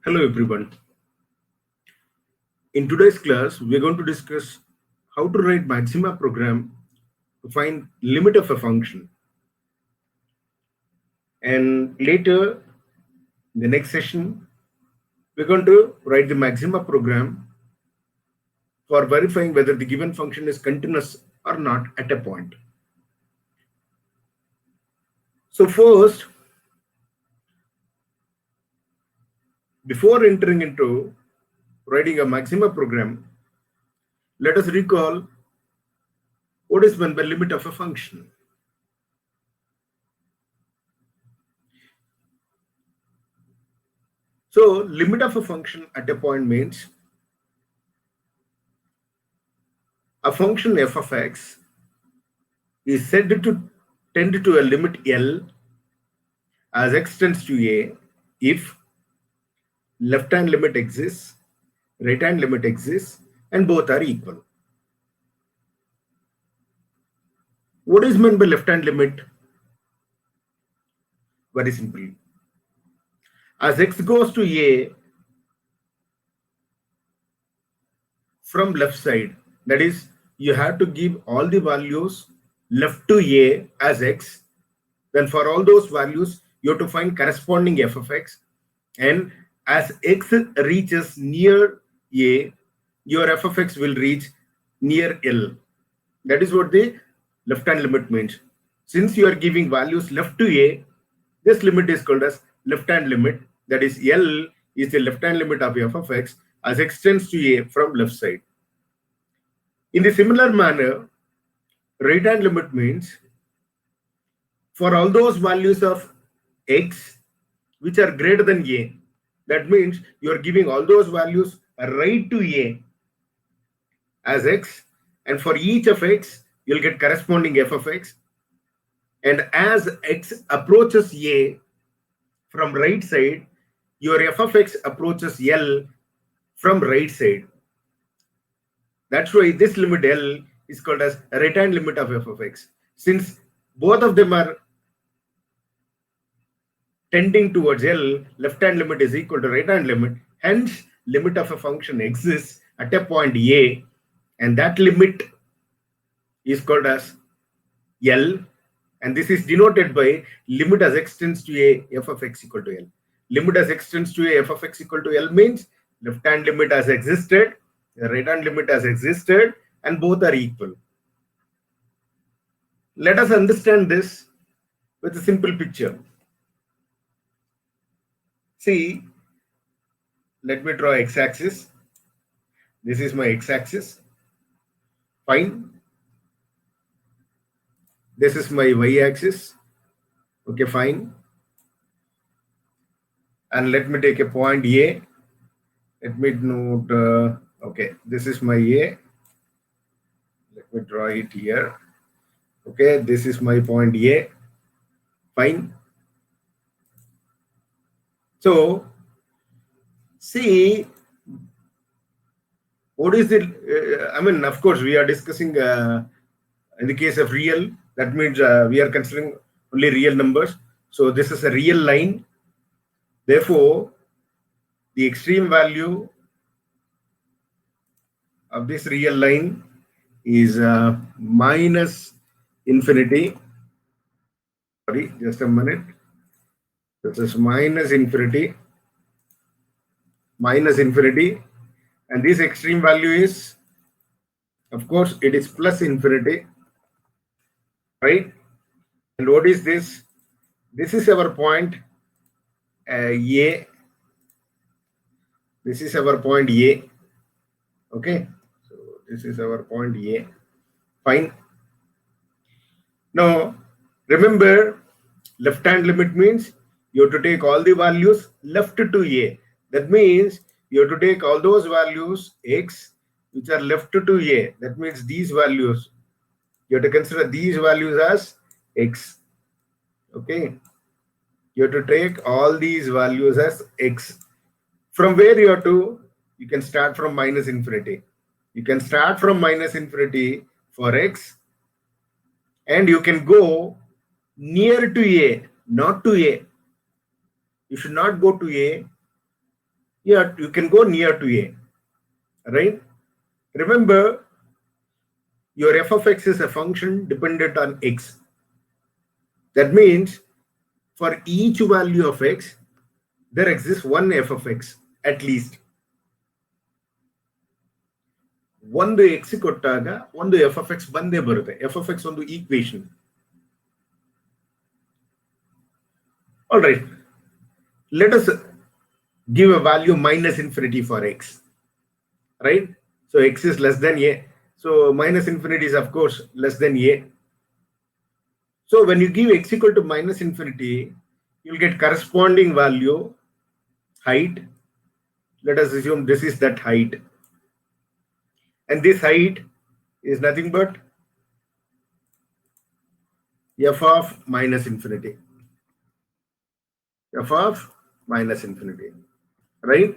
Hello everyone. In today's class, we're going to discuss how to write maxima program to find limit of a function. And later, in the next session, we're going to write the maxima program for verifying whether the given function is continuous or not at a point. So first, before entering into writing a maxima program, let us recall what is meant by limit of a function. So limit of a function at a point means a function f of x is said to tend to a limit L as x tends to a if left hand limit exists, right hand limit exists, and both are equal. What is meant by left hand limit? Very simple. As x goes to a from left side, that is, you have to give all the values left to a as x. Then for all those values, you have to find corresponding f of x. And as x reaches near a, your f of x will reach near L. That is what the left hand limit means. Since you are giving values left to a, this limit is called as left hand limit. That is, L is the left hand limit of f of x as x tends to a from left side. In the similar manner, right hand limit means for all those values of x which are greater than a, that means you are giving all those values right to a as x, and for each of x you'll get corresponding f of x. And as x approaches a from right side, your f of x approaches L from right side. That's why this limit L is called as right hand limit of f of x. Since both of them are tending towards L, left hand limit is equal to right hand limit. Hence, limit of a function exists at a point A, and that limit is called as L, and this is denoted by limit as x tends to a f of x equal to L. Limit as x tends to a f of x equal to L means left hand limit has existed, the right hand limit has existed, and both are equal. Let us understand this with a simple picture. See, let me draw x-axis. This is my x-axis. Fine. This is my y-axis. Okay, fine. And let me take a point A. Let me note, okay, this is my A. Let me draw it here. Okay, this is my point A. Fine. So, see, what is it? I mean, of course, we are discussing in the case of real, that means we are considering only real numbers. So, this is a real line. Therefore, the extreme value of this real line is minus infinity. Sorry, just a minute. This is minus infinity, and this extreme value is, of course, it is plus infinity, right? And what is this? This is our point A. This is our point A. Okay, so this is our point A. Fine. Now, remember, left hand limit means you have to take all the values left to a. That means you have to take all those values x which are left to a. That means these values, you have to consider these values as x. Okay, you have to take all these values as x. From where you can start from minus infinity. You can start from minus infinity for x, and you can go near to a, not to a. You should not go to a. Yeah, you can go near to a, right? Remember, your f of x is a function dependent on x. That means for each value of x, there exists one f of x at least. ಒಂದು x ಕೊಟ್ಟಾಗ ಒಂದು f of x ಬಂದೇ ಬರುತ್ತೆ. f of x ಒಂದು equation. All right. Let us give a value minus infinity for x, right? So x is less than a. So minus infinity is of course less than a. So when you give x equal to minus infinity, you'll get corresponding value, height. Let us assume this is that height. And this height is nothing but f of minus infinity. F of minus infinity, right?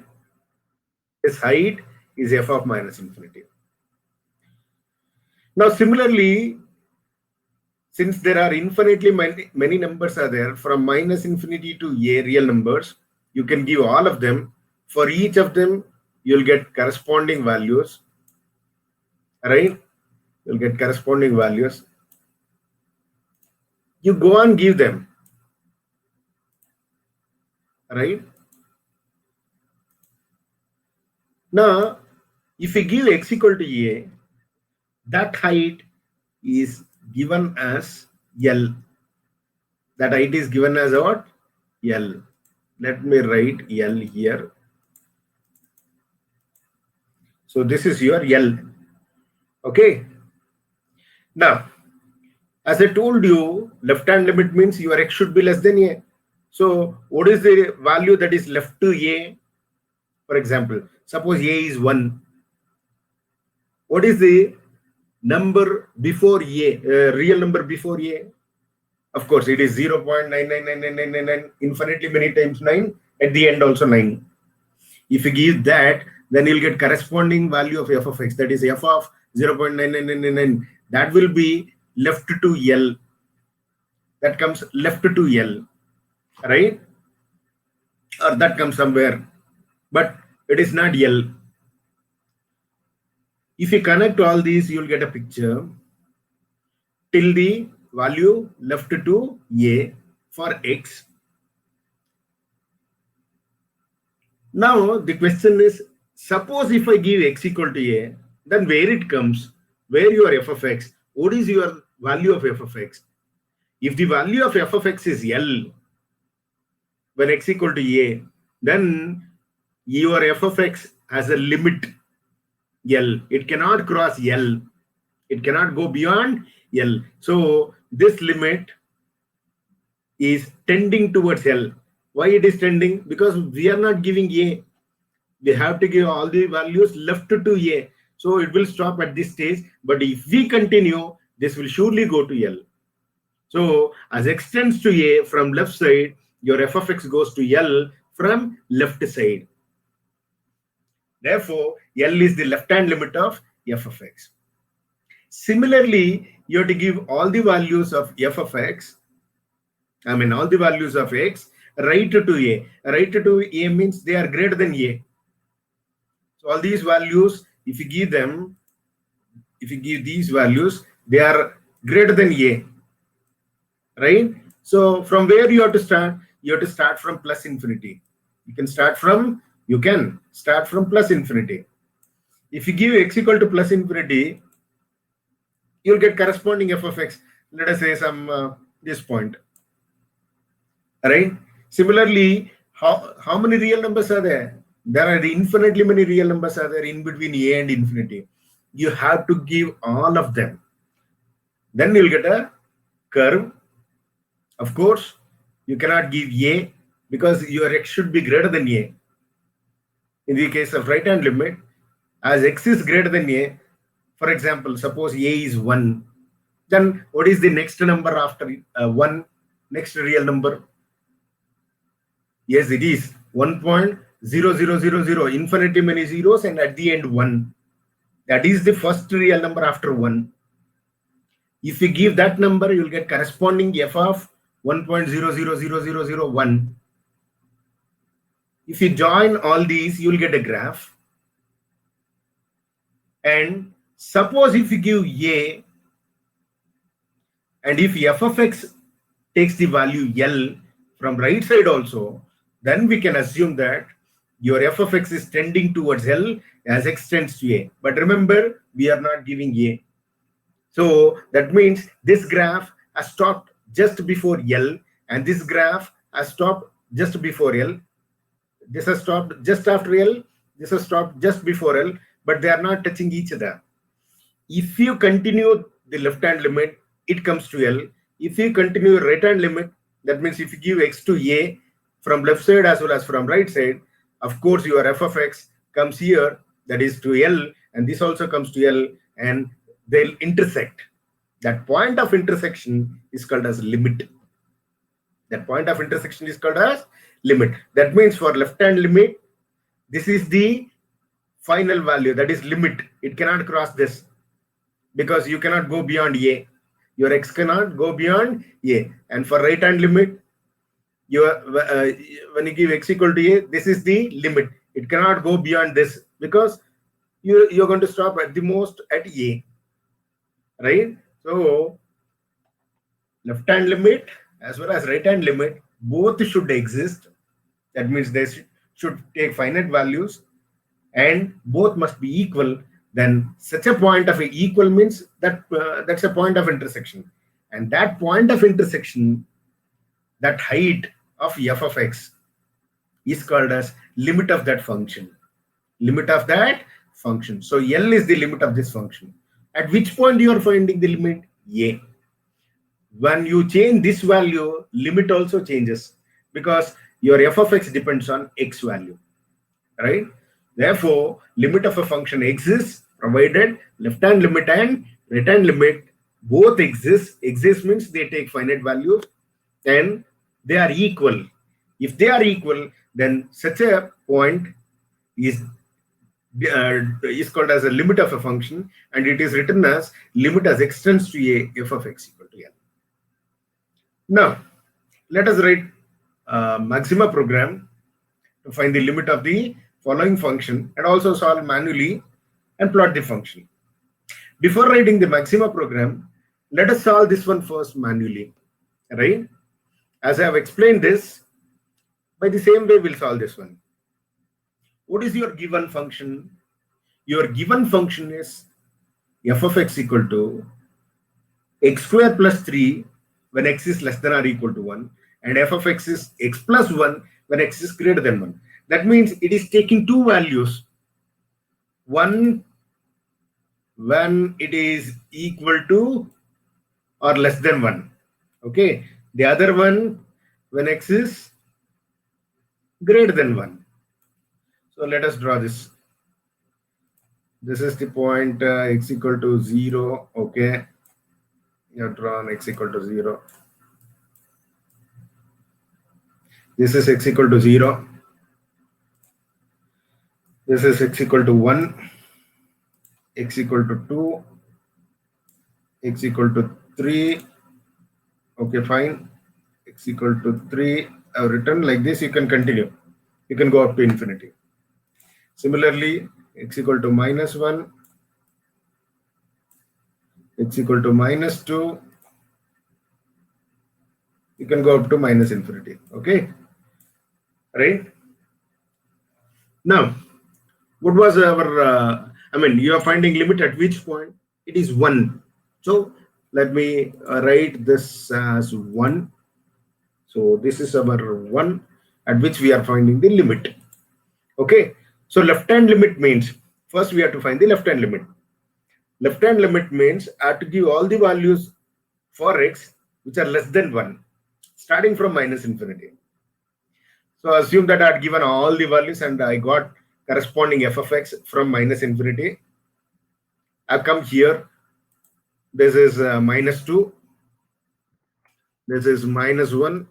This height is f of minus infinity. Now similarly, since there are infinitely many numbers are there, from minus infinity to a real numbers, you can give all of them. For each of them, you'll get corresponding values, right? You'll get corresponding values. You go and give them, right? Now, if you give x equal to a, that height is given as L. That height is given as what? L. Let me write L here. So this is your L. Okay. Now, as I told you, left-hand limit means your x should be less than a. So what is the value that is left to a? For example, suppose a is 1. What is the number before a, real number before a? Of course, it is 0.999999 infinitely many times 9. At the end also 9. If you give that, then you'll get corresponding value of f of x. That is f of 0.9999. That will be left to L. That comes left to L, right? Or that comes somewhere, but it is not L. If you connect all these, you'll get a picture till the value left to a for x. Now the question is, suppose if I give x equal to a, then where it comes, where your f of x, what is your value of f of x? If the value of f of x is L, when x equal to a, then your f of x has a limit L. It cannot cross L. It cannot go beyond L. So this limit is tending towards L. Why it is tending? Because we are not giving a. We have to give all the values left to a. So it will stop at this stage. But if we continue, this will surely go to L. So as x tends to a from left side, your f of x goes to L from left side. Therefore, L is the left-hand limit of f of x. Similarly, you have to give all the values of f of x, all the values of x, right to a. Right to a means they are greater than a. So all these values, if you give them, if you give these values, they are greater than a, right? So from where you have to start? You have to start from plus infinity. You can start from plus infinity. If you give x equal to plus infinity, you'll get corresponding f of x. Let us say some this point, right? Similarly, how many real numbers are there? There are infinitely many real numbers are there in between a and infinity. You have to give all of them. Then you'll get a curve. Of course, you cannot give a because your x should be greater than a. In the case of right-hand limit, as x is greater than a, for example, suppose a is 1, then what is the next number after 1? Next real number? Yes, it is 1.0000, infinitely many zeros, and at the end 1. That is the first real number after 1. If you give that number, you'll get corresponding f of 1.000001. If you join all these, you'll get a graph. And suppose if you give A, and if f of x takes the value L from right side also, then we can assume that your f of x is tending towards L as x tends to A. But remember, we are not giving A. So that means this graph has stopped just before L, and this graph has stopped just before L. This has stopped just after L. This has stopped just before L, but they are not touching each other. If you continue the left hand limit, it comes to L. If you continue right hand limit, that means if you give x to A from left side as well as from right side, of course your f of x comes here, that is to L, and this also comes to L, and they'll intersect. That point of intersection is called as limit. That point of intersection is called as limit. That means for left hand limit, this is the final value, that is limit. It cannot cross this because you cannot go beyond A. Your x cannot go beyond A. And for right hand limit, when you give x equal to A, this is the limit. It cannot go beyond this because you're going to stop at the most at A, right? So left hand limit as well as right hand limit, both should exist. That means they should take finite values and both must be equal. Then such a point of equal means that that's a point of intersection, and that point of intersection, that height of f of x is called as limit of that function. Limit of that function. So L is the limit of this function. At which point you are finding the limit? A. When you change this value, limit also changes because your f of x depends on x value, right? Therefore, limit of a function exists provided left hand limit and right hand limit both exist. Exist means they take finite values and they are equal. If they are equal, then such a point is called as a limit of a function, and it is written as limit as x tends to A f of x equal to L. Now, let us write Maxima program to find the limit of the following function and also solve manually and plot the function. Before writing the Maxima program, let us solve this one first manually, right? As I have explained this, by the same way we'll solve this one. What is your given function? Your given function is f of x equal to x square plus 3 when x is less than or equal to 1, and f of x is x plus 1 when x is greater than 1. That means it is taking two values. One when it is equal to or less than 1. Okay. The other one when x is greater than 1. So let us draw this. This is the point x equal to 0. Okay. You have drawn x equal to 0. This is x equal to 0. This is x equal to 1, x equal to 2, x equal to 3. Okay, fine. X equal to 3. I've written like this. You can continue. You can go up to infinity. Similarly, x equal to minus 1, x equal to minus 2. You can go up to minus infinity. Okay, right? Now, what was our, you are finding limit at which point? It is 1. So let me write this as 1. So this is our 1 at which we are finding the limit. Okay, so left hand limit means first we have to find the left hand limit. Left hand limit means I have to give all the values for x which are less than 1, starting from minus infinity. So assume that I had given all the values and I got corresponding f of x from minus infinity. I come here. This is minus 2. This is minus 1.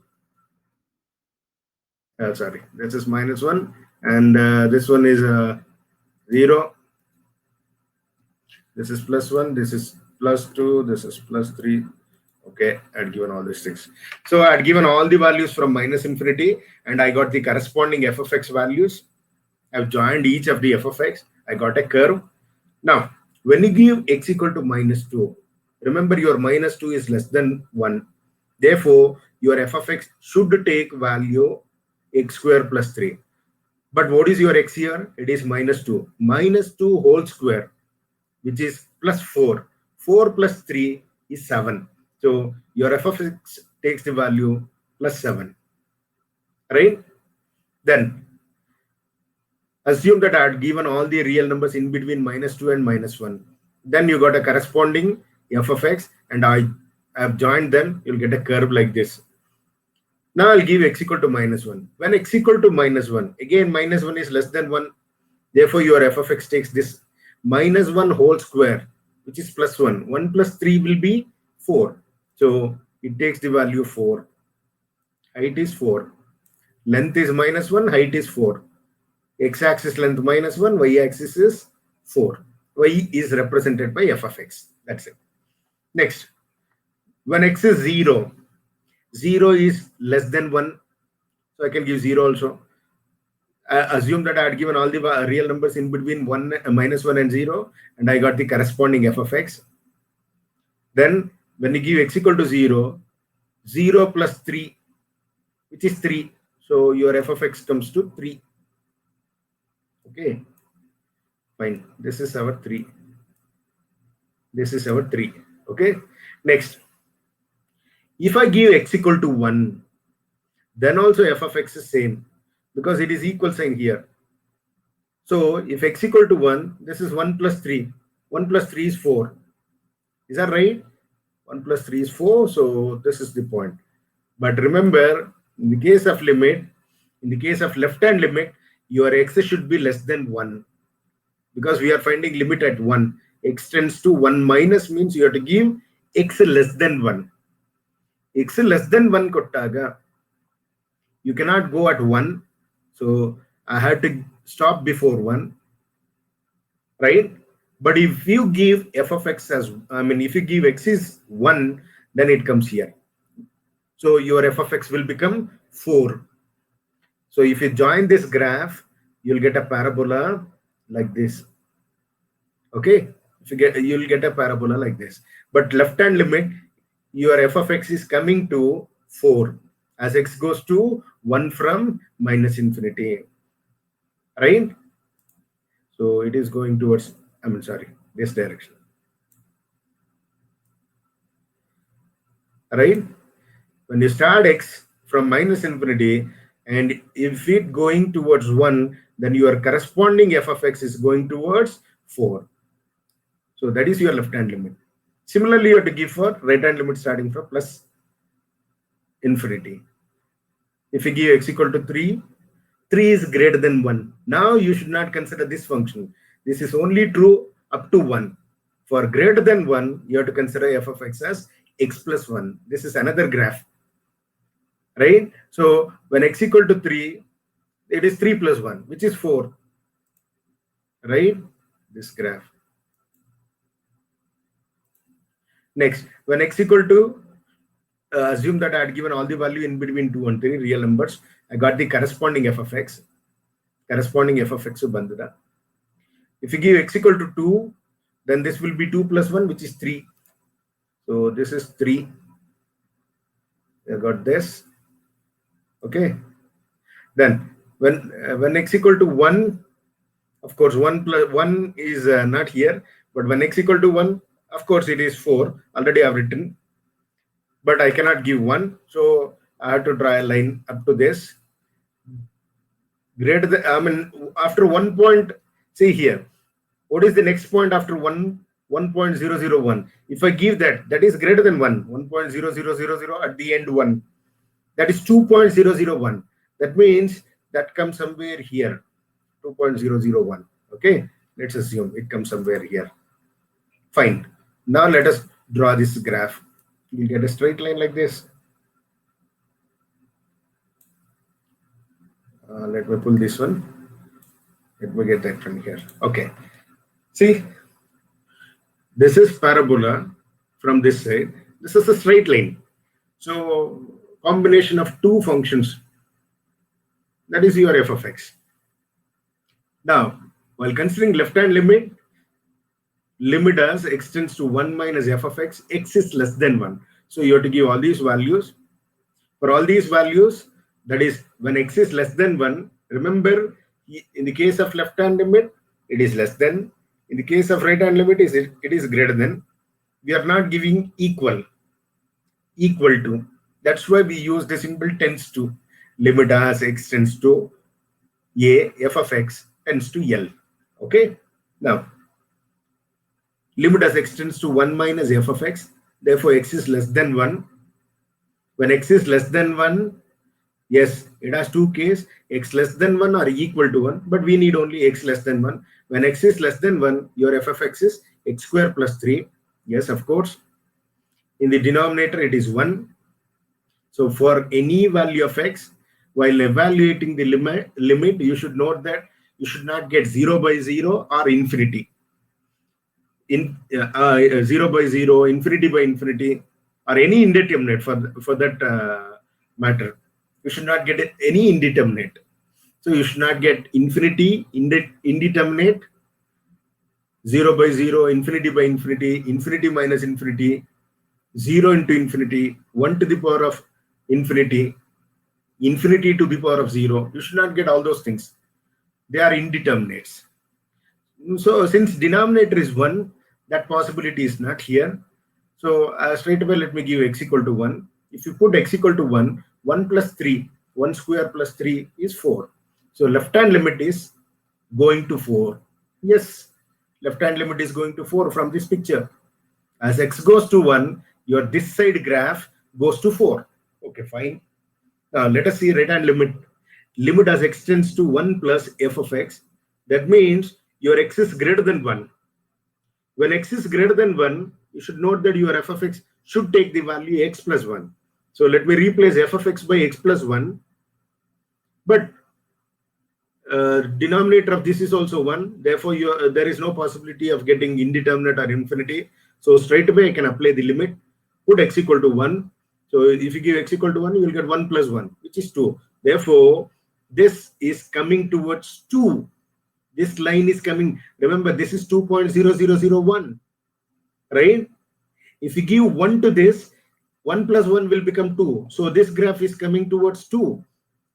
Sorry, this is minus 1. And this one is 0. This is plus 1. This is plus 2. This is plus 3. Okay, I had given all these things. So I had given all the values from minus infinity, and I got the corresponding f of x values. I've joined each of the f of x. I got a curve. Now, when you give x equal to minus 2, remember your minus 2 is less than 1. Therefore, your f of x should take value x square plus 3. But what is your x here? It is minus 2. Minus 2 whole square, which is plus 4. 4 plus 3 is 7. So your f of x takes the value plus 7. Right? Then assume that I had given all the real numbers in between minus 2 and minus 1. Then you got a corresponding f of x, and I have joined them. You'll get a curve like this. Now I'll give x equal to minus 1. When x equal to minus 1, again minus 1 is less than 1. Therefore, your f of x takes this minus 1 whole square, which is plus 1. 1 plus 3 will be 4. So it takes the value 4. Height is 4. Length is minus 1. Height is 4. X-axis length minus 1. Y-axis is 4. Y is represented by f of x. That's it. Next, when x is 0, 0 is less than 1. So I can give 0 also. Assume that I had given all the real numbers in between minus 1 and 0, and I got the corresponding f of x. Then when you give x equal to 0, 0 plus 3, which is 3. So your f of x comes to 3. Okay, fine. This is our 3. This is our 3. Okay, next. If I give x equal to 1, then also f of x is same, because it is equal sign here. So if x equal to 1, this is 1 plus 3. 1 plus 3 is 4. Is that right? 1 plus 3 is 4. So this is the point. But remember, in the case of limit, in the case of left-hand limit, your x should be less than 1. Because we are finding limit at 1. X tends to 1 minus means you have to give x less than 1. X less than 1 kottaga. You cannot go at 1. So I had to stop before 1. Right? But if you give f of x as, if you give x is 1, then it comes here. So your f of x will become 4. So if you join this graph, you'll get a parabola like this. Okay? If you get, you'll get a parabola like this. But left-hand limit, your f of x is coming to 4 as x goes to 1 from minus infinity. Right? So it is going towards, this direction. Right? When you start x from minus infinity, and if it going towards 1, then your corresponding f of x is going towards 4. So that is your left-hand limit. Similarly, you have to give for right-hand limit starting from plus infinity. If you give x equal to 3, 3 is greater than 1. Now you should not consider this function. This is only true up to 1. For greater than 1, you have to consider f of x as x plus 1. This is another graph. Right? So when x equal to 3, it is 3 plus 1, which is 4. Right? This graph. Next, when x equal to, assume that I had given all the value in between 2 and 3 real numbers. I got the corresponding f of x. Corresponding f of x bandura. If you give x equal to 2, then this will be 2 plus 1, which is 3. So this is 3. I got this. Okay. Then when x equal to 1, of course 1 plus 1 is not here, but when x equal to 1, of course it is 4. Already I have written, but I cannot give 1, so I have to draw a line up to this. Greater than, after 1 point, see here, what is the next point after 1.001? If I give that is greater than 1, 1.0000 at the end 1, that is 2.001. That means that comes somewhere here, 2.001. Okay, let's assume it comes somewhere here. Fine. Now let us draw this graph. You get a straight line like this. Let me pull this one. Let me get that from here. Okay. See, this is parabola from this side. This is a straight line. So combination of two functions, that is your f of x. Now, while considering left-hand limit, limit as x tends to 1 minus f of x, x is less than 1. So you have to give all these values. For all these values, that is when x is less than 1, remember in the case of left-hand limit, it is less than. In the case of right-hand limit, it is greater than. We are not giving equal to. That's why we use the symbol tends to. Limit as x tends to a, f of x tends to L. Okay. Now, limit as x tends to 1 minus f of x. Therefore, x is less than 1. When x is less than 1, yes, it has two cases, x less than 1 or equal to 1, but we need only x less than 1. When x is less than 1, your f of x is x square plus 3. Yes, of course. In the denominator, it is 1. So for any value of x, while evaluating the limit, you should note that you should not get 0 by 0 or infinity. 0 by 0, infinity by infinity, or any indeterminate for that matter. You should not get any indeterminate. So you should not get infinity, indeterminate, 0 by 0, infinity by infinity, infinity minus infinity, 0 into infinity, 1 to the power of infinity, infinity to the power of 0. You should not get all those things. They are indeterminates. So since denominator is 1, that possibility is not here. So straight away, let me give x equal to 1. If you put x equal to 1, 1 plus 3, 1 square plus 3 is 4. So left-hand limit is going to 4. Yes, left-hand limit is going to 4 from this picture. As x goes to 1, your this side graph goes to 4. Okay, fine. Now let us see right-hand limit. Limit as x tends to 1 plus f of x. That means your x is greater than 1. When x is greater than 1, you should note that your f of x should take the value x plus 1. So let me replace f of x by x plus 1. But denominator of this is also 1. Therefore, there is no possibility of getting indeterminate or infinity. So straight away, I can apply the limit. Put x equal to 1. So if you give x equal to 1, you will get 1 plus 1, which is 2. Therefore, this is coming towards 2. This line is coming. Remember, this is 2.0001, right? If you give 1 to this, 1 plus 1 will become 2. So this graph is coming towards 2,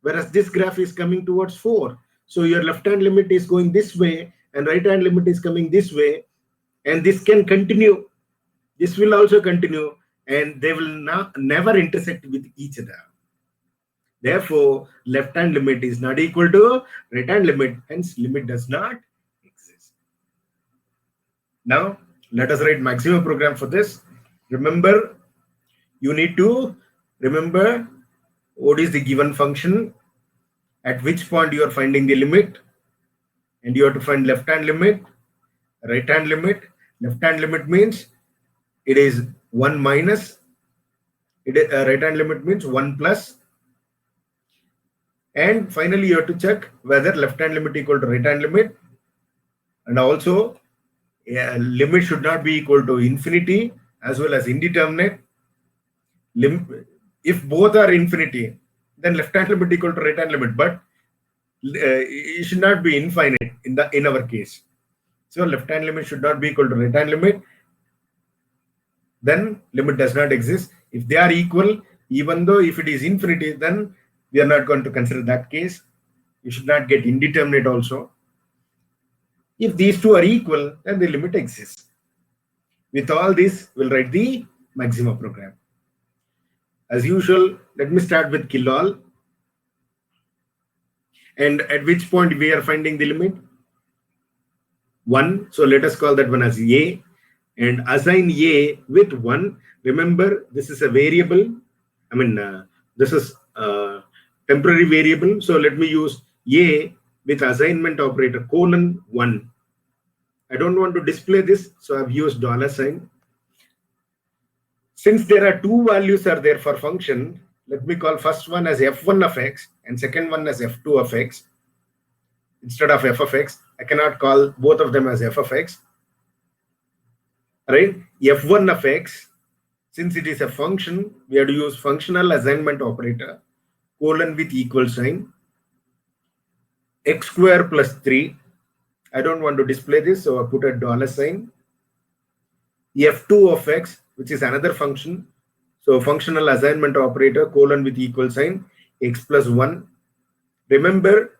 whereas this graph is coming towards 4. So your left-hand limit is going this way and right-hand limit is coming this way. And this can continue. This will also continue and they will never intersect with each other. Therefore, left-hand limit is not equal to right-hand limit, hence limit does not exist. Now, let us write maximum program for this. Remember, you need to remember what is the given function, at which point you are finding the limit, and you have to find left-hand limit, right-hand limit. Left-hand limit means it is 1 minus, right-hand limit means 1 plus. And finally, you have to check whether left-hand limit equal to right-hand limit. And also, limit should not be equal to infinity as well as indeterminate. If both are infinity, then left-hand limit equal to right-hand limit. But it should not be infinite in our case. So left-hand limit should not be equal to right-hand limit. Then limit does not exist. If they are equal, even though if it is infinity, then we are not going to consider that case. You should not get indeterminate also. If these two are equal, then the limit exists. With all this, we'll write the maximum program. As usual, let me start with kill all. And at which point we are finding the limit? 1. So let us call that one as a. And assign a with 1. Remember, this is a variable. I mean, this is a temporary variable. So let me use a with assignment operator :1. I don't want to display this, so I've used $sign. Since there are two values are there for function, let me call first one as f1 of x and second one as f2 of x. Instead of f of x, I cannot call both of them as f of x. Right? f1 of x. Since it is a function, we have to use functional assignment operator, colon with equal sign, x square plus 3. I don't want to display this, so I put a dollar sign. f2 of x, which is another function. So functional assignment operator, colon with equal sign, x plus 1. Remember,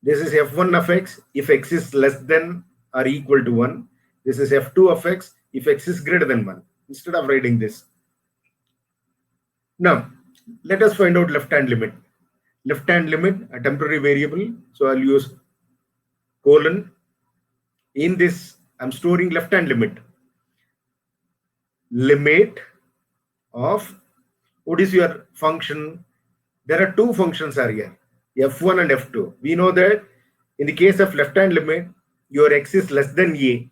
this is f1 of x if x is less than or equal to 1. This is f2 of x if x is greater than 1. Instead of writing this. Now, let us find out left-hand limit. Left-hand limit, a temporary variable. So I'll use colon. In this, I'm storing left-hand limit. Limit of, what is your function? There are two functions are here, f1 and f2. We know that in the case of left-hand limit, your x is less than a.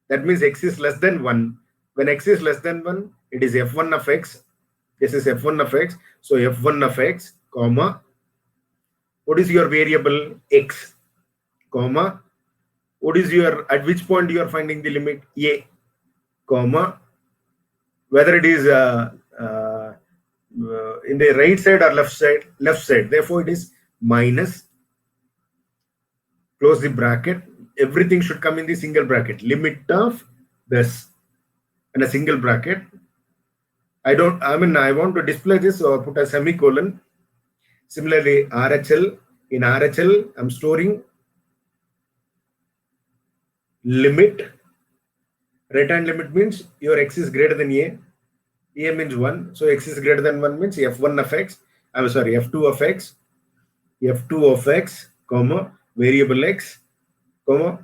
That means x is less than 1. When x is less than 1, it is f1 of x. This is f1 of x. So f1 of x, comma. What is your variable? X, comma. What is your, at which point you are finding the limit? A, comma. Whether it is in the right side or left side? Left side. Therefore, it is minus. Close the bracket. Everything should come in the single bracket. Limit of this and a single bracket. I want to display this, so I put a semicolon. Similarly, RHL. In RHL, I'm storing limit. Right hand limit means your x is greater than a. A means 1. So x is greater than 1 means f1 of x. I'm sorry, f2 of x. f2 of x, comma, variable x, comma,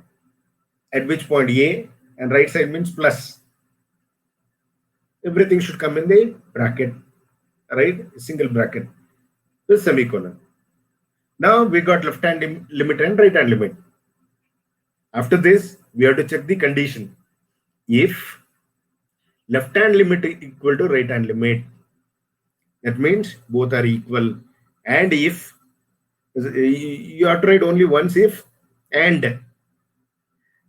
at which point a, and right side means plus. Everything should come in the bracket, right? Single bracket with semicolon. Now we got left hand limit and right hand limit. After this, we have to check the condition. If left hand limit is equal to right hand limit, that means both are equal. And if, you have to write only once if, and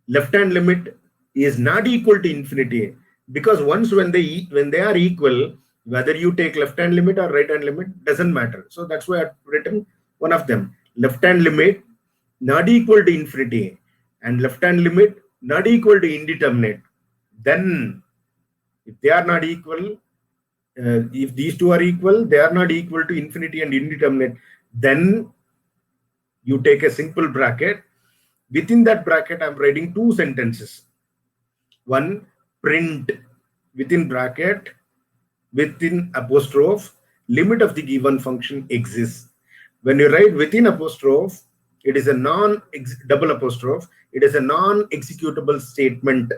left hand limit is not equal to infinity, because once when they are equal, whether you take left hand limit or right hand limit doesn't matter. So that's why I've written one of them. Left hand limit not equal to infinity and left hand limit not equal to indeterminate. Then if they are not equal, if these two are equal, they are not equal to infinity and indeterminate, then you take a simple bracket. Within that bracket, I'm writing two sentences. One, print within bracket, within apostrophe, limit of the given function exists. When you write within apostrophe, it is a double apostrophe. It is a non-executable statement.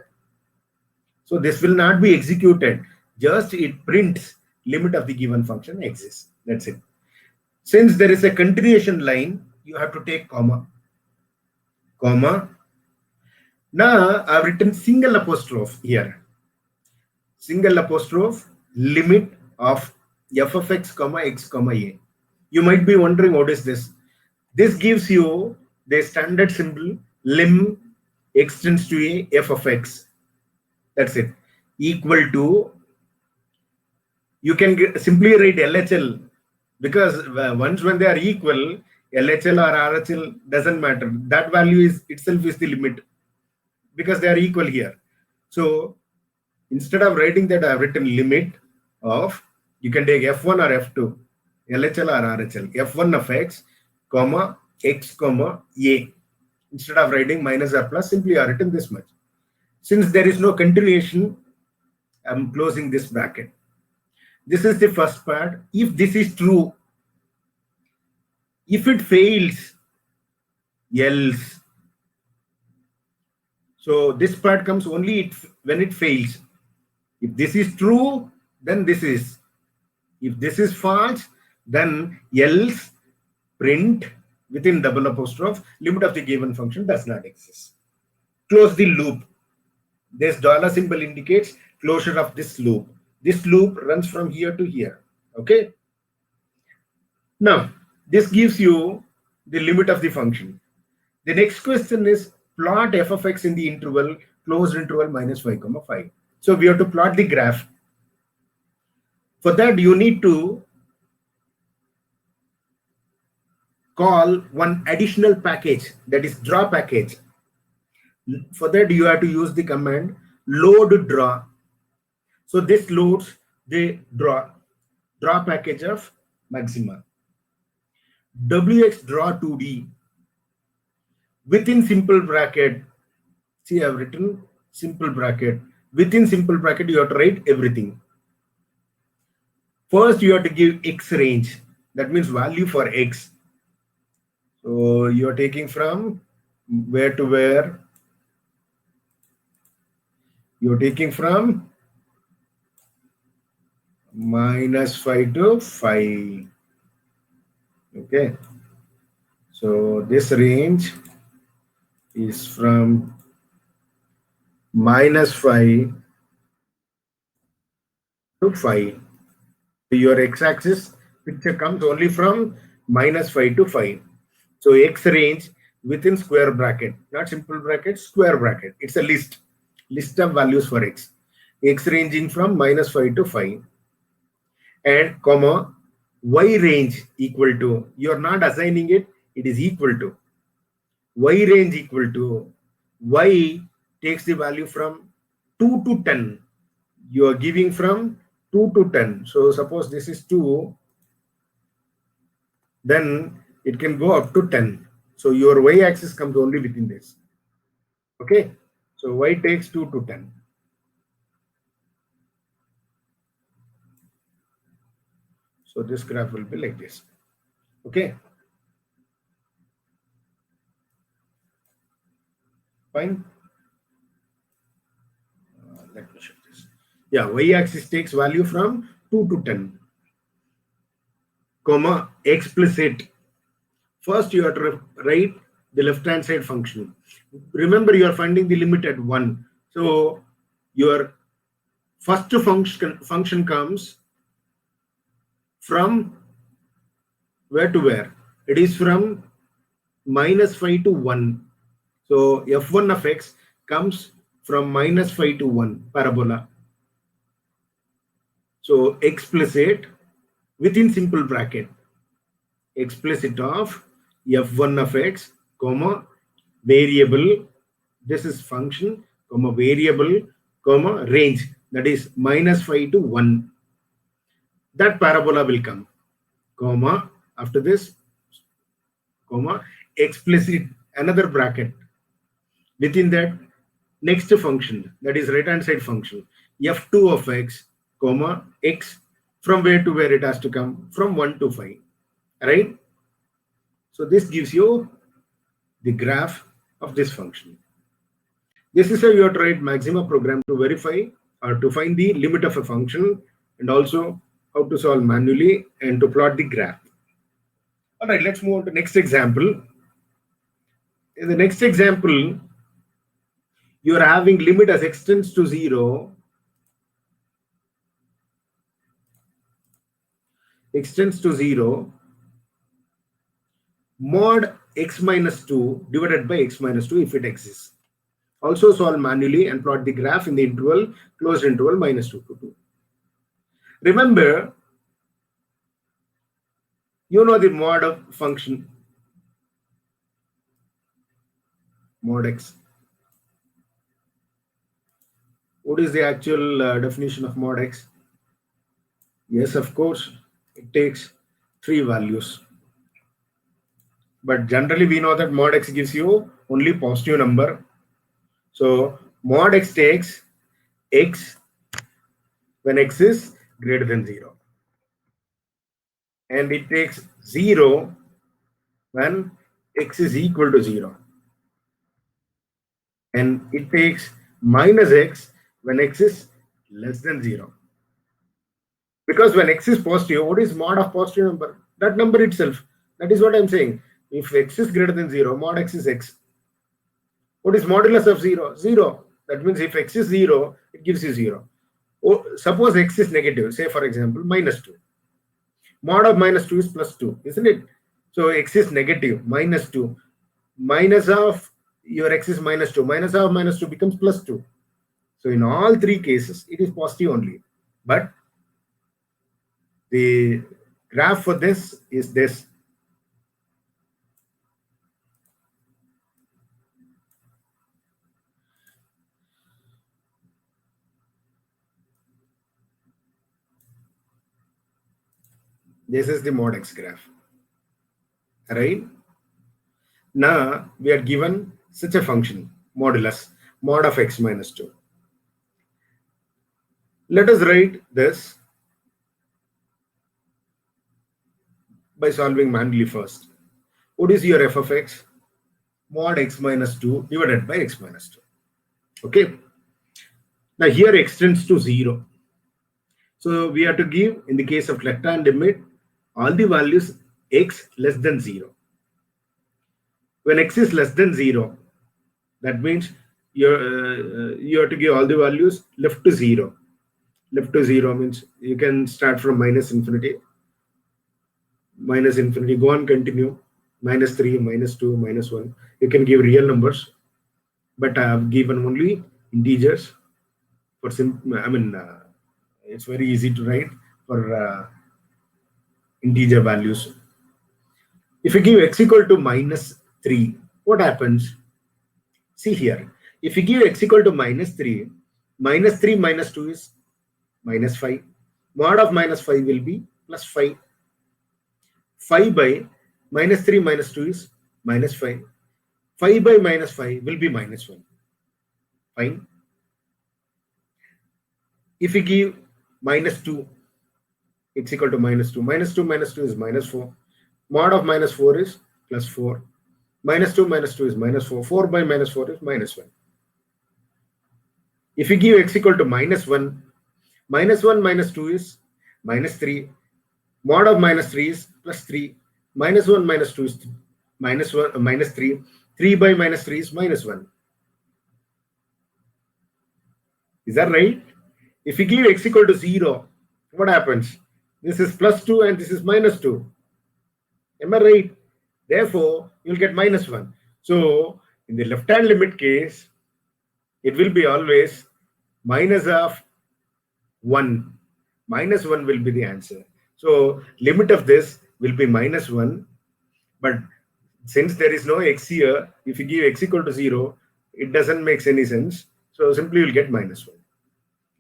So this will not be executed. Just it prints limit of the given function exists. That's it. Since there is a continuation line, you have to take comma. Comma. Now I've written single apostrophe here. Single apostrophe limit of f of x comma x comma a. You might be wondering what is this. This gives you the standard symbol lim x tends to a f of x. That's it. Equal to, you can simply write LHL, because once when they are equal, LHL or RHL doesn't matter. That value is itself is the limit, because they are equal here. So instead of writing that, I have written limit of, you can take f1 or f2, LHL or RHL, f1 of x, comma, x, comma, a. Instead of writing minus or plus, simply I have written this much. Since there is no continuation, I'm closing this bracket. This is the first part. If this is true, if it fails, else. So this part comes only when it fails. If this is true, then this is. If this is false, then else print within double apostrophe limit of the given function does not exist. Close the loop. This dollar symbol indicates closure of this loop. This loop runs from here to here. Okay. Now, this gives you the limit of the function. The next question is plot f of x in the interval closed interval minus 5, 5. So we have to plot the graph. For that, you need to call one additional package, that is draw package. For that, you have to use the command load draw. So this loads the draw package of Maxima. WX draw 2D within simple bracket. See, I have written simple bracket. Within simple bracket, you have to write everything. First, you have to give X range. That means value for X. So you are taking from where to where? You are taking from -5 to 5. Okay. So this range is from -5 to 5. Your x-axis picture comes only from -5 to 5. So X range within square bracket, not simple bracket, square bracket. It's a list of values for X. X ranging from -5 to 5 and comma Y range equal to, you are not assigning it, it is equal to. Y range equal to, Y takes the value from 2 to 10. You are giving from 2 to 10. So suppose this is 2, then it can go up to 10. So your Y axis comes only within this. Okay. So Y takes 2 to 10. So this graph will be like this. Okay. Fine. Let me show this. Yeah, Y axis takes value from 2 to 10. Comma explicit. First you have to write the left hand side function. Remember, you are finding the limit at 1. So your first function comes from where to where? It is from -5 to 1. So f1 of x comes from -5 to 1 parabola. So explicit within simple bracket, explicit of f1 of x, comma variable, this is function, comma variable, comma range, that is -5 to 1. That parabola will come, comma after this, comma explicit another bracket. Within that, next function, that is right hand side function, f2 of x, comma x, from where to where it has to come? From 1 to 5, right? So this gives you the graph of this function. This is how you have to write Maxima program to verify or to find the limit of a function, and also how to solve manually and to plot the graph. All right, let's move on to next example. In the next example, you are having limit as x tends to 0, x tends to 0, mod x minus 2 divided by x minus 2 if it exists. Also solve manually and plot the graph in the interval, closed interval -2 to 2. Remember, you know the mod of function, mod x. What is the actual definition of mod x? Yes, of course, it takes 3 values. But generally we know that mod x gives you only positive number. So mod x takes x when x is greater than 0. And it takes 0 when x is equal to 0. And it takes minus x when x is less than 0. Because when x is positive, what is mod of positive number? That number itself. That is what I'm saying. If x is greater than 0, mod x is x. What is modulus of 0? 0. That means if x is 0, it gives you 0. Oh, suppose x is negative, say for example, -2. Mod of -2 is +2, isn't it? So x is negative, -2. Minus of your x is -2. Minus of -2 becomes +2. So in all three cases, it is positive only. But the graph for this is this. This is the mod x graph. Right? Now we are given such a function, modulus, mod of x minus 2. Let us write this by solving manually first. What is your f of x? Mod x minus 2 divided by x minus 2. Okay. Now here x tends to 0. So we have to give, in the case of left-hand limit, all the values x less than 0. When x is less than 0, that means you have to give all the values left to 0. Left to 0 means you can start from minus infinity, go on, continue, minus 3, minus 2, minus 1. You can give real numbers, but I have given only integers for it's very easy to write for integer values. If you give x equal to minus 3, what happens? See here, if you give x equal to minus 3 minus 2 is minus 5. Mod of minus 5 will be plus 5. 5 by minus 3 minus 2 is minus 5. 5 by minus 5 will be minus 1. Fine. If we give minus 2, x equal to minus 2. Minus 2 minus 2 is minus 4. Mod of minus 4 is plus 4. Minus 2 is minus 4. 4 by minus 4 is minus 1. If we give x equal to minus 1, minus 1 minus 2 is minus 3. Mod of minus 3 is plus 3. Minus 1 minus 2 is minus 1, minus 3. 3 by minus 3 is minus 1. Is that right? If we give x equal to 0, what happens? This is plus 2 and this is minus 2. Am I right? Therefore, you'll get minus 1. So, in the left-hand limit case, it will be always minus of 1. Minus 1 will be the answer. So, limit of this will be minus 1. But since there is no x here, if you give x equal to 0, it doesn't make any sense. So, simply you'll get minus 1.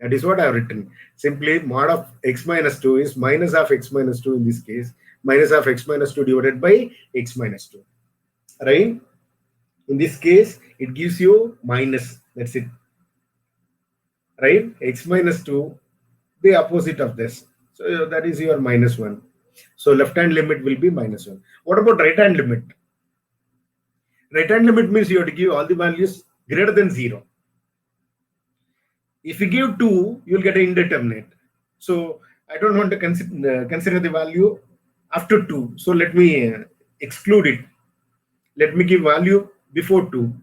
That is what I have written. Simply mod of x minus 2 is minus of x minus 2 in this case. Minus of x minus 2 divided by x minus 2. Right? In this case, it gives you minus. That's it. Right? X minus 2, the opposite of this. So that is your minus 1. So left-hand limit will be minus 1. What about right-hand limit? Right-hand limit means you have to give all the values greater than 0. If you give 2, you will get an indeterminate. So I don't want to consider the value after 2. So let me exclude it. Let me give value before 2.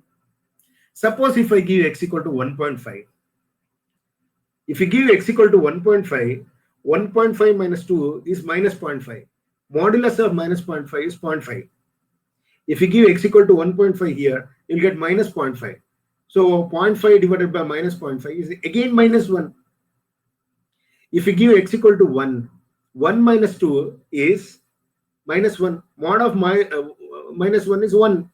Suppose if I give x equal to 1.5. If you give x equal to 1.5, 1.5 minus 2 is minus 0.5. Modulus of minus 0.5 is 0.5. If you give x equal to 1.5 here, you'll get minus 0.5. So 0.5 divided by minus 0.5 is again minus 1. If you give x equal to 1, 1 minus 2 is minus 1. Mod of minus 1 is 1.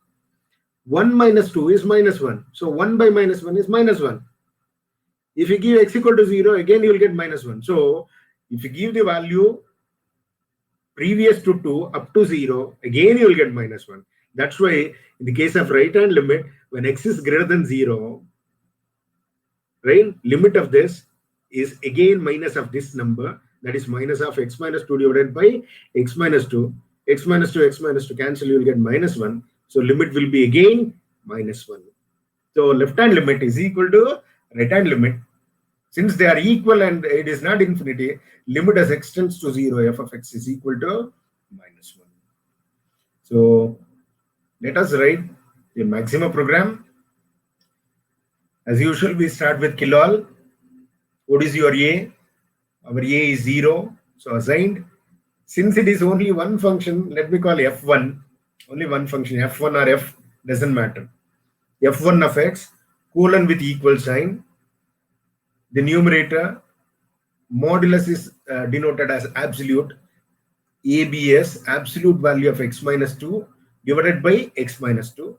1 minus 2 is minus 1. So 1 by minus 1 is minus 1. If you give x equal to 0, again you will get minus 1. So if you give the value previous to 2 up to 0, again you will get minus 1. That's why in the case of right-hand limit, when x is greater than 0, right, limit of this is again minus of this number, that is minus of x minus 2 divided by x minus 2. X minus 2, x minus 2 cancel, you will get minus 1. So limit will be again minus 1. So left-hand limit is equal to right-hand limit. Since they are equal and it is not infinity, limit as x tends to 0, f of x is equal to minus 1. So let us write the maximum program. As usual, we start with kilol. What is your a? Our a is 0. So assigned. Since it is only one function, let me call f1. Only one function, f1 or f, doesn't matter. f1 of x, colon with equal sign. The numerator modulus is denoted as absolute. ABS, absolute value of x minus 2 divided by x minus 2.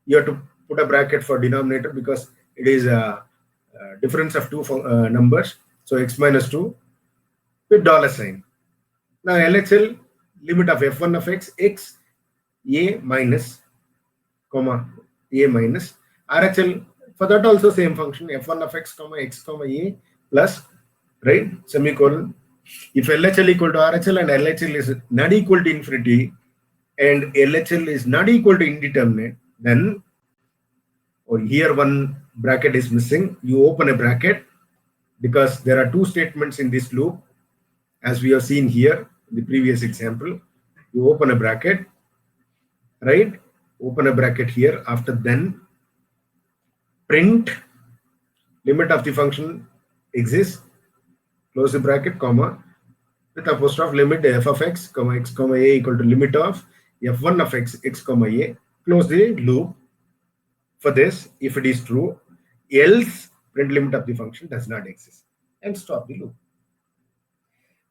You have to put a bracket for denominator because it is a difference of two numbers. So x minus 2 with dollar sign. Now LHL, limit of f1 of x, x a minus comma a minus. RHL, for that also same function, f1 of x comma a plus, right, semicolon. If LHL equal to RHL and LHL is not equal to infinity and LHL is not equal to indeterminate, then here one bracket is missing. You open a bracket because there are two statements in this loop, as we have seen here in the previous example. You open a bracket, right? Open a bracket here. After then, print limit of the function exists, close the bracket, comma, with apostrophe limit f of x comma a equal to limit of f1 of x comma a, close the loop. For this, if it is true, else print limit of the function does not exist, and stop the loop.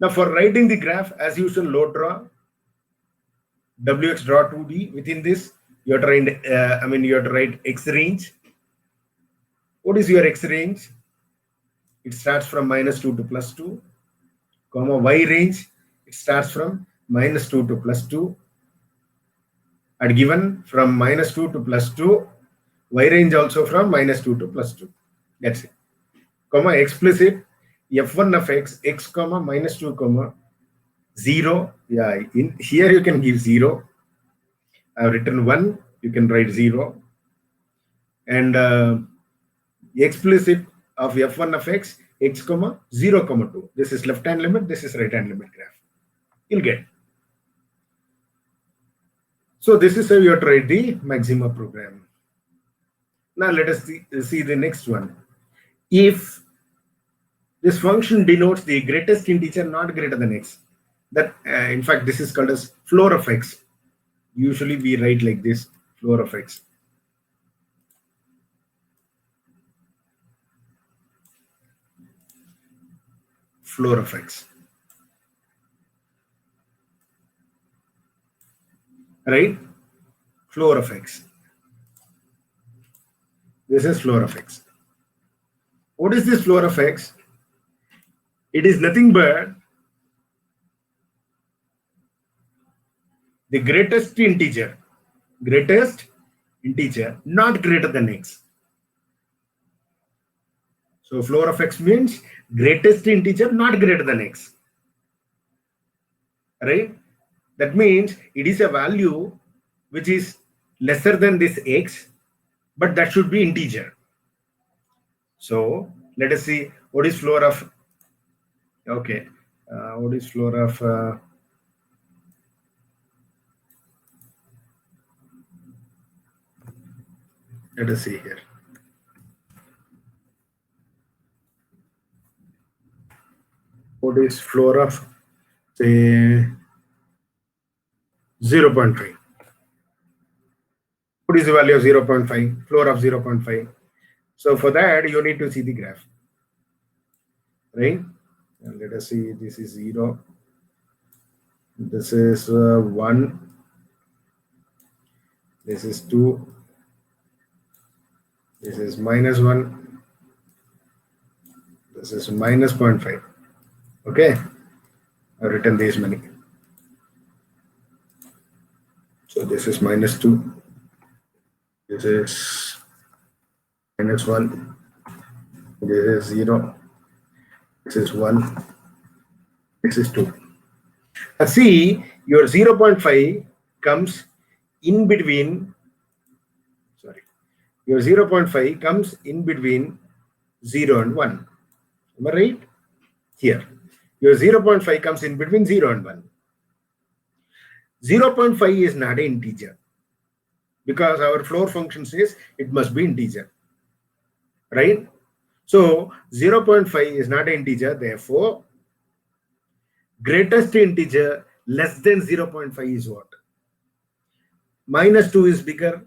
Now for writing the graph, as usual, load draw, wx draw 2d. Within this, you have to write, you have to write x range. What is your x range? It starts from -2 to +2, comma y range. It starts from -2 to +2. And given from -2 to +2, y range also from -2 to +2. That's it. Comma explicit f1 of x comma -2 comma 0. Yeah, in here you can give 0. I have written 1. You can write 0. And explicit of f1 of x comma 0 comma 2. This is left hand limit. This is right hand limit graph. You'll get. So this is how you have to write the maxima program. Now let us see the next one. If this function denotes the greatest integer not greater than x, that in fact this is called as floor of x. Usually we write like this, floor of x. Floor of x. Right? Floor of x. This is floor of x. What is this floor of x? It is nothing but the greatest integer not greater than x. So floor of x means greatest integer not greater than x. Right? That means it is a value which is lesser than this x, but that should be integer. So let us see what is floor of, okay, what is floor of, let us see here. What is floor of, say, 0.5? What is the value of 0.5? Floor of 0.5. So for that, you need to see the graph, right? And let us see, this is 0. This is 1. This is 2. This is -1. This is -0.5. Okay, I've written these many. So this is -2. This is -1. This is 0. This is 1. This is 2. See, your 0.5 comes in between. Sorry, your 0.5 comes in between 0 and 1. Am I right? Here, your 0.5 comes in between 0 and 1. 0.5 is not an integer because our floor function says it must be integer, right? So 0.5 is not an integer, therefore greatest integer less than 0.5 is what? -2 is bigger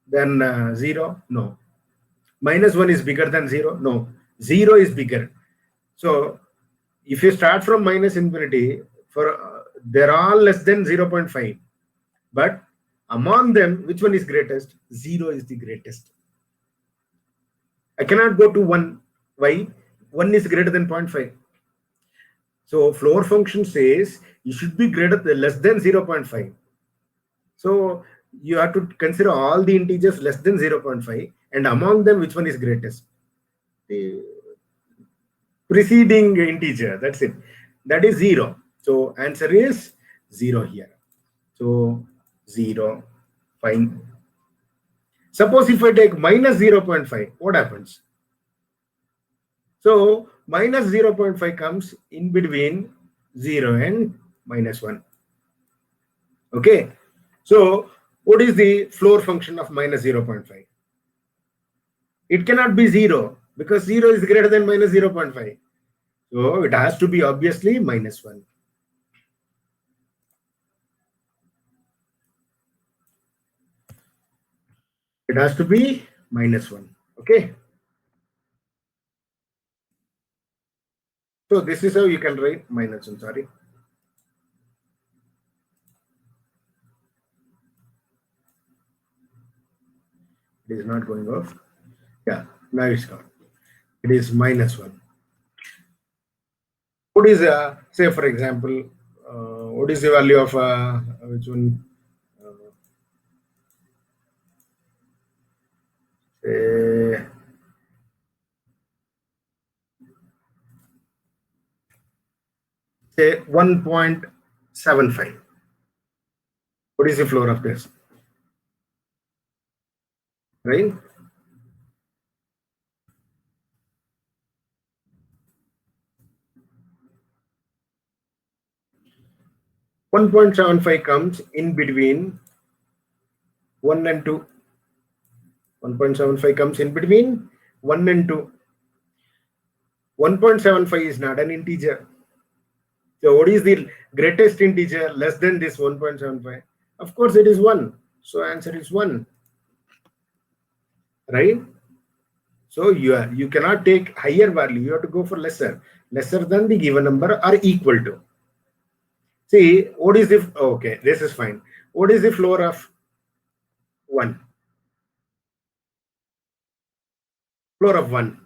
than 0? No. -1 is bigger than 0? No. 0 is bigger. So if you start from minus infinity, for they're all less than 0.5, but among them, which one is greatest? 0 is the greatest. I cannot go to 1. Why? 1 is greater than 0.5. So floor function says you should be greater than less than 0.5. So you have to consider all the integers less than 0.5, and among them, which one is greatest? The preceding integer. That's it. That is 0. So answer is 0 here. So 0. Fine. Suppose if I take minus 0.5, what happens? So minus 0.5 comes in between 0 and minus 1. Okay. So what is the floor function of minus 0.5? It cannot be 0 because 0 is greater than minus 0.5. So it has to be obviously minus 1. It has to be minus 1. Okay. So this is how you can write minus 1. Sorry. It is not going off. Yeah, now it's gone. It is minus 1. What is, say for example, what is the value of which one? Say 1.75. What is the floor of this? Right? .75 comes in between 1 and 2. 1.75 comes in between 1 and 2. 1.75 is not an integer. So what is the greatest integer less than this 1.75? Of course it is 1. So answer is 1. Right? So you cannot take higher value. You have to go for lesser. Lesser than the given number or equal to. See, what is the, okay, this is fine. What is the floor of 1? Floor of 1.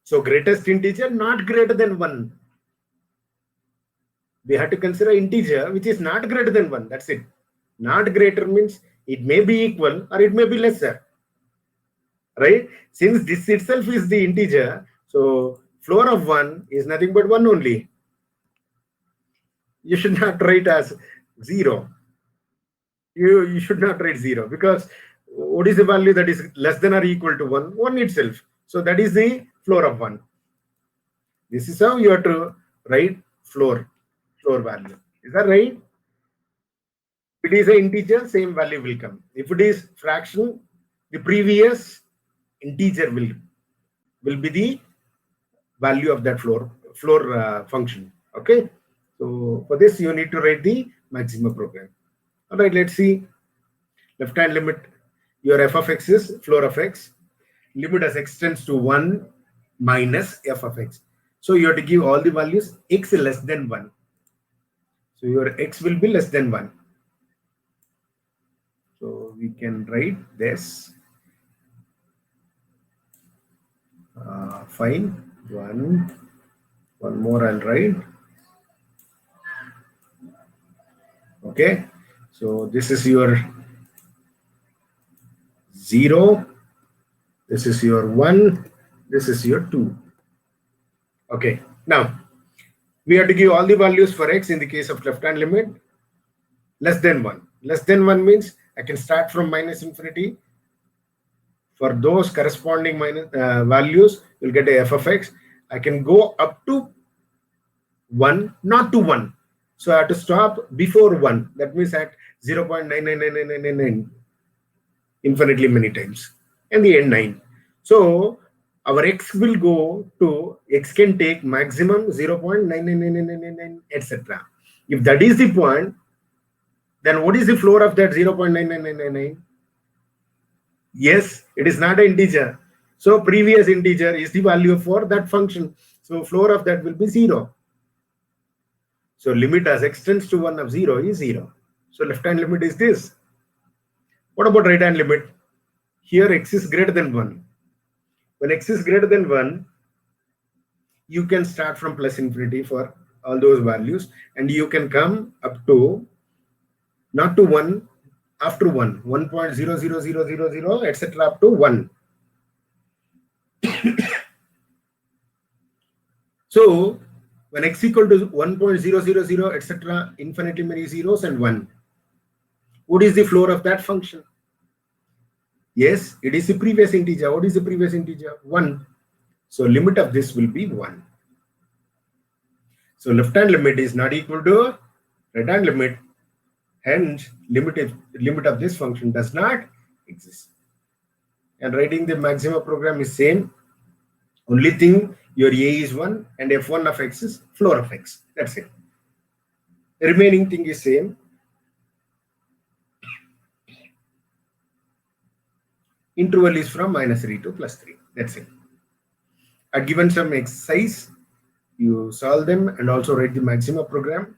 So greatest integer not greater than 1. We have to consider integer which is not greater than 1. That's it. Not greater means it may be equal or it may be lesser. Right? Since this itself is the integer, so floor of 1 is nothing but 1 only. You should not write as 0. You should not write 0 because what is the value that is less than or equal to 1? 1 itself. So that is the floor of 1. This is how you have to write floor value. Is that right? If it is an integer, same value will come. If it is fraction, the previous integer will be the value of that floor function. Okay. So for this, you need to write the maximum program. All right, let's see. Left hand limit, your f of x is floor of x. Limit as x tends to 1 minus f of x. So you have to give all the values x less than 1. So your x will be less than 1. So we can write this. Fine. One more I'll write. Okay. So this is your 0. This is your 1. This is your 2. Okay. Now we have to give all the values for x in the case of left hand limit less than 1. Less than 1 means I can start from minus infinity. For those corresponding minus values, you'll get a f of x. I can go up to 1, not to 1. So I have to stop before 1. That means at 0.99999 infinitely many times. And the end 9. So our x will go to, x can take maximum 0.99999, etc. If that is the point, then what is the floor of that 0.99999? Yes, it is not an integer. So previous integer is the value for that function. So floor of that will be 0. So limit as x tends to 1 of 0 is 0. So left hand limit is this. What about right hand limit? Here x is greater than 1. When x is greater than 1, you can start from plus infinity for all those values, and you can come up to not to 1, after 1, 1.00000, etc. up to 1. So when x equal to 1.000, etc., infinitely many zeros and 1, what is the floor of that function? Yes, it is the previous integer. What is the previous integer? 1. So limit of this will be 1. So left hand limit is not equal to right hand limit. Hence, limit of this function does not exist. And writing the maxima program is same. Only thing, your a is 1 and f1 of x is floor of x. That's it. The remaining thing is same. Interval is from -3 to +3. That's it. I've given some exercise. You solve them and also write the maxima program.